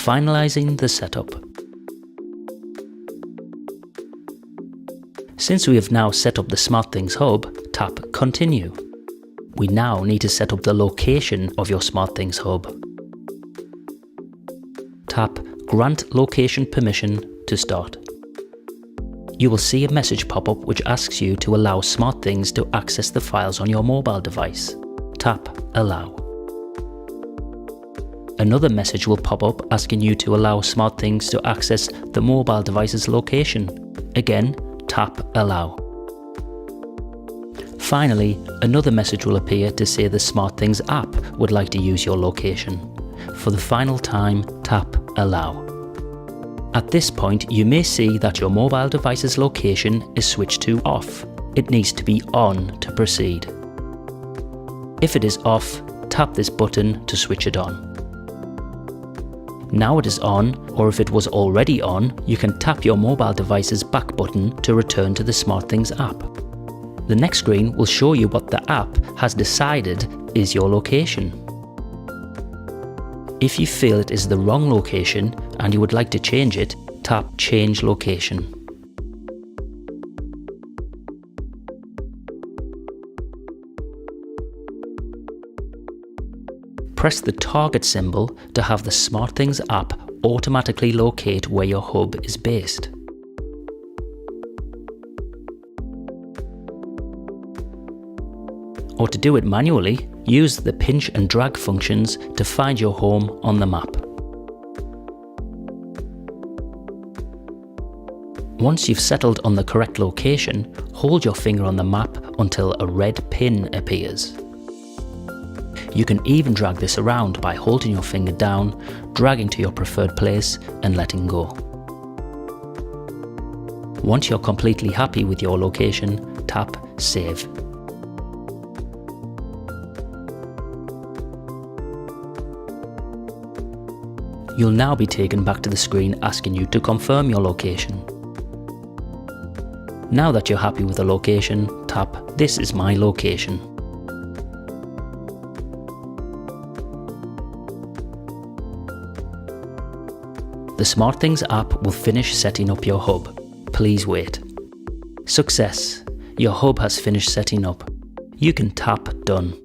finalising the setup. Since we have now set up the SmartThings Hub, tap Continue. We now need to set up the location of your SmartThings Hub. Tap Grant Location Permission to start. You will see a message pop up which asks you to allow SmartThings to access the files on your mobile device. Tap Allow. Another message will pop up asking you to allow SmartThings to access the mobile device's location. Again, tap Allow. Finally, another message will appear to say the SmartThings app would like to use your location. For the final time, tap Allow. At this point, you may see that your mobile device's location is switched to off. It needs to be on to proceed. If it is off, tap this button to switch it on. Now it is on, or if it was already on, you can tap your mobile device's back button to return to the SmartThings app. The next screen will show you what the app has decided is your location. If you feel it is the wrong location and you would like to change it, tap Change Location. Press the target symbol to have the SmartThings app automatically locate where your hub is based. Or to do it manually, use the pinch and drag functions to find your home on the map. Once you've settled on the correct location, hold your finger on the map until a red pin appears. You can even drag this around by holding your finger down, dragging to your preferred place and letting go. Once you're completely happy with your location, tap Save. You'll now be taken back to the screen asking you to confirm your location. Now that you're happy with the location, tap This is my location. The SmartThings app will finish setting up your hub. Please wait. Success! Your hub has finished setting up. You can tap Done.